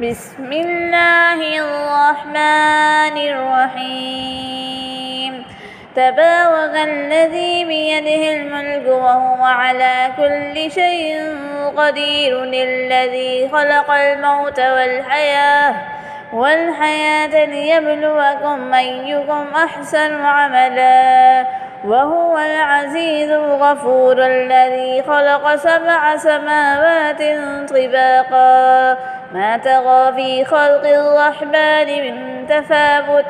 بسم الله الرحمن الرحيم تبارك الذي بيده الملك وهو على كل شيء قدير الذي خلق الموت والحياة ليبلوكم أيكم أحسن عملا وهو العزيز الغفور الذي خلق 7 سماوات طباقا ما ترى في خلق الرحمن من تفاوت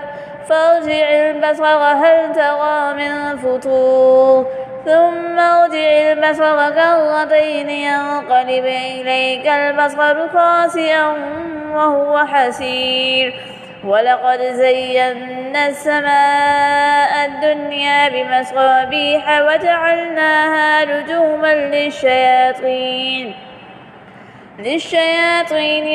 فارجع البصر هل ترى من فطور ثم ارجع البصر كرتين ينقلب إليك البصر خاسئا وهو حسير ولقد زينا السماء الدنيا بمصابيح وجعلناها رجوما للشياطين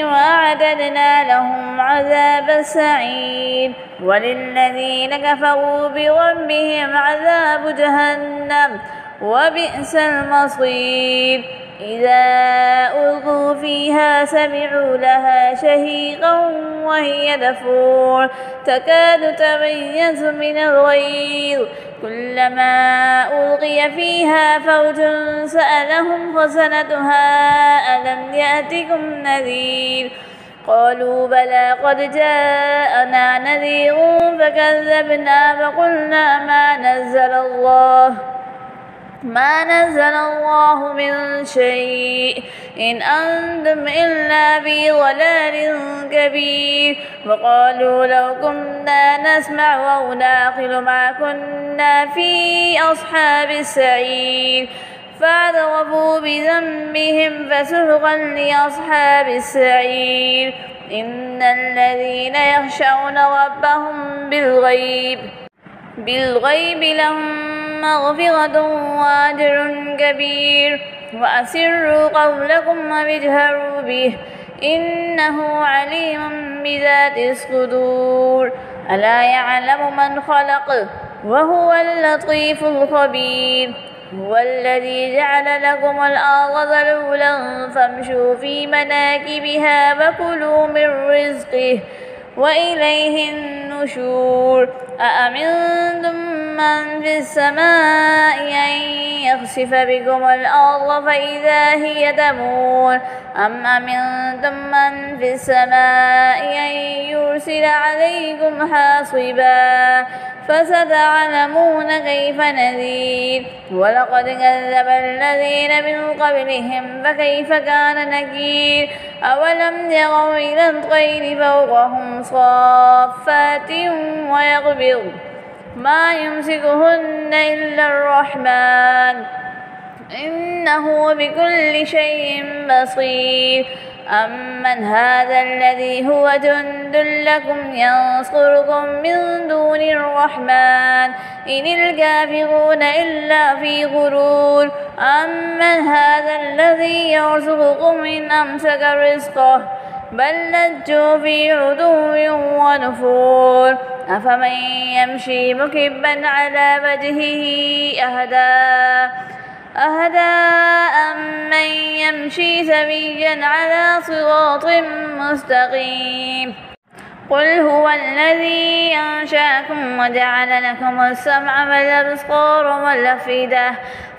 وأعتدنا لهم عذاب السعير وللذين كفروا بربهم عذاب جهنم وبئس المصير إذا ألقوا فيها سمعوا لها شهيقا وهي تفور تكاد تميز من الغيظ كلما ألقي فيها فوج سألهم خزنتها ألم يأتكم نذير قالوا بلى قد جاءنا نذير فكذبنا فقلنا ما نزل الله من شيء إن أنتم إلا في ضلال كبير وقالوا لو كنا نسمع أو نعقل ما كنا في أصحاب السعير فاعترفوا بذنبهم فسحقا لأصحاب السعير إن الذين يخشون ربهم بالغيب لهم مغفرة وأجر كبير وأسروا قولكم واجهروا به إنه عليم بذات الصدور ألا يعلم من خلق وهو اللطيف الخبير هو الذي جعل لكم الأرض ذلولا فامشوا في مناكبها وكلوا من رزقه وإليه النشور أأمنتم من في السماء أن يخسف بكم الأرض فإذا هي تمور أم أمنتم من في السماء أن يرسل عليكم حاصبا فستعلمون كيف نذير ولقد كذب الذين من قبلهم فكيف كان نكير أولم يروا إلى الطير فوقهم صافات ويقبض ما يمسكهن إلا الرحمن إنه بكل شيء بصير أمن هذا الذي هو جند لكم ينصركم من دون الرحمن إن الكافرون إلا في غرور أمن هذا الذي يرزقكم إن أمسك رزقه بل لجوا في عتو ونفور أفمن يمشي مكبا على وجهه أهدى أمن يمشي سويا على صراط مستقيم قل هو الذي أنشأكم وجعل لكم السمع والأبصار والأفئدة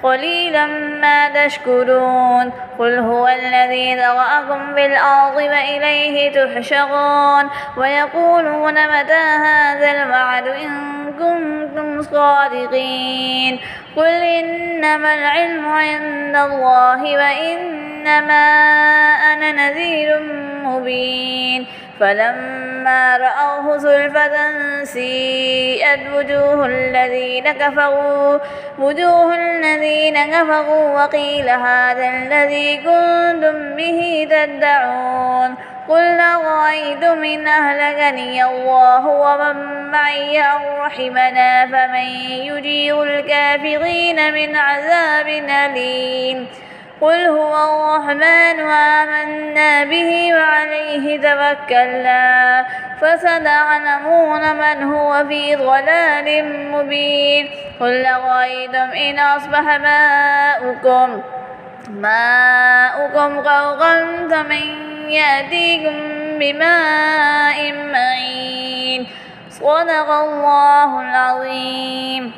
قليلا ما تشكرون قل هو الذي ذرأكم في الأرض وإليه تحشرون ويقولون متى هذا الوعد إن كنتم صادقين قل إنما العلم عند الله وإنما أنا نذير مبين فلما رأوه زلفة سيئت وجوه الذين كفروا وقيل هذا الذي كنتم به تدعون قل أرأيتم إن أهلكني الله ومن معي أو رحمنا فمن يجير الكافرين من عذاب أليم قل هو الرحمن آمنا به وعليه توكلنا فستعلمون من هو في ضلال مبين قل أرأيتم إن أصبح ماؤكم غورا فمن يأتيكم بماء معين. صدق الله العظيم.